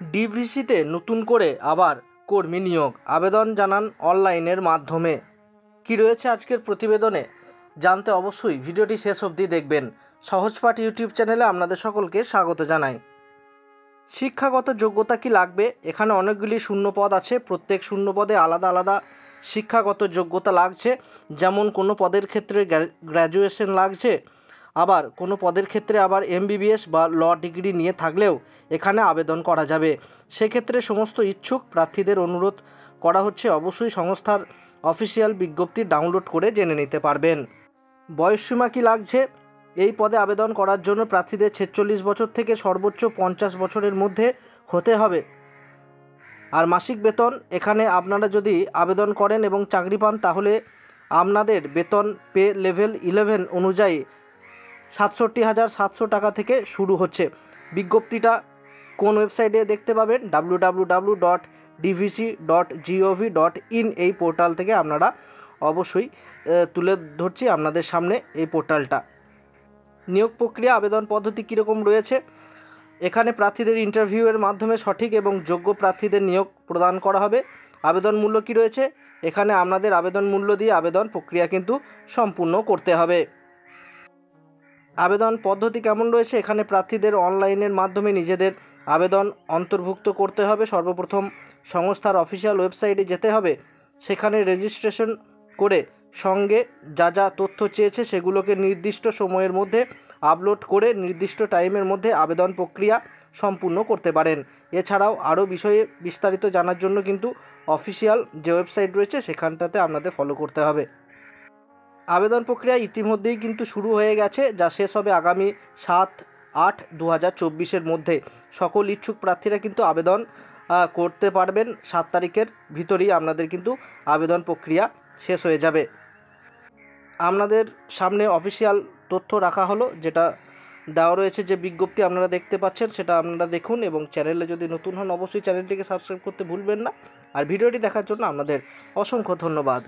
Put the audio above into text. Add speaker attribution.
Speaker 1: ডিভিসিতে নতুন করে আবার কর্মী নিয়োগ, আবেদন জানান অনলাইনের মাধ্যমে। কি রয়েছে আজকের প্রতিবেদনে জানতে অবশ্যই ভিডিওটি শেষ অবধি দেখবেন। সহজপাঠ ইউটিউব চ্যানেলে আপনাদের সকলকে স্বাগত জানাই। শিক্ষাগত যোগ্যতা কি লাগবে? এখানে অনেকগুলি শূন্য পদ আছে, প্রত্যেক শূন্য পদে আলাদা আলাদা শিক্ষাগত যোগ্যতা লাগছে। যেমন কোনো পদের ক্ষেত্রে গ্র্যাজুয়েশন লাগছে, আবার কোনো পদের ক্ষেত্রে আবার MBBS বা ল ডিগ্রি নিয়ে থাকলেও এখানে আবেদন করা যাবে। সেক্ষেত্রে সমস্ত ইচ্ছুক প্রার্থীদের অনুরোধ করা হচ্ছে অবশ্যই সংস্থার অফিসিয়াল বিজ্ঞপ্তি ডাউনলোড করে জেনে নিতে পারবেন। বয়সসীমা কি লাগছে? এই পদে আবেদন করার জন্য প্রার্থীদের 46 বছর থেকে সর্বোচ্চ 50 বছরের মধ্যে হতে হবে। আর মাসিক বেতন, এখানে আপনারা যদি আবেদন করেন এবং চাকরি পান তাহলে আপনাদের বেতন পে লেভেল 11 অনুযায়ী 67,700 টাকা থেকে শুরু হচ্ছে। বিজ্ঞপ্তিটা কোন ওয়েবসাইটে দেখতে পাবেন? www.dvc.gov.in এই পোর্টাল থেকে আপনারা অবশ্যই তুলে ধরছি আপনাদের সামনে এই পোর্টালটা। নিয়োগ প্রক্রিয়া, আবেদন পদ্ধতি কীরকম রয়েছে? এখানে প্রার্থীদের ইন্টারভিউয়ের মাধ্যমে সঠিক এবং যোগ্য প্রার্থীদের নিয়োগ প্রদান করা হবে। আবেদন মূল্য কি রয়েছে? এখানে আপনাদের আবেদন মূল্য দিয়ে আবেদন প্রক্রিয়া কিন্তু সম্পূর্ণ করতে হবে। আবেদন পদ্ধতি কেমন রয়েছে? এখানে প্রার্থীদের অনলাইনের মাধ্যমে নিজেদের আবেদন অন্তর্ভুক্ত করতে হবে। সর্বপ্রথম সংস্থার অফিসিয়াল ওয়েবসাইটে যেতে হবে, সেখানে রেজিস্ট্রেশন করে সঙ্গে যা যা তথ্য চেয়েছে সেগুলোকে নির্দিষ্ট সময়ের মধ্যে আপলোড করে নির্দিষ্ট টাইমের মধ্যে আবেদন প্রক্রিয়া সম্পূর্ণ করতে পারেন। এছাড়াও আরও বিষয়ে বিস্তারিত জানার জন্য কিন্তু অফিসিয়াল যে ওয়েবসাইট রয়েছে সেখানটাতে আপনাদের ফলো করতে হবে। আবেদন প্রক্রিয়া ইতিমধ্যেই কিন্তু শুরু হয়ে গেছে, যা শেষ হবে আগামী 7/8/2024 মধ্যে। সকল ইচ্ছুক প্রার্থীরা কিন্তু আবেদন করতে পারবেন। 7 তারিখের ভিতরেই আপনাদের কিন্তু আবেদন প্রক্রিয়া শেষ হয়ে যাবে। আপনাদের সামনে অফিসিয়াল তথ্য রাখা হলো, যেটা দেওয়া রয়েছে যে বিজ্ঞপ্তি আপনারা দেখতে পাচ্ছেন সেটা আপনারা দেখুন, এবং চ্যানেলে যদি নতুন হন অবশ্যই চ্যানেলটিকে সাবস্ক্রাইব করতে ভুলবেন না। আর ভিডিওটি দেখার জন্য আপনাদের অসংখ্য ধন্যবাদ।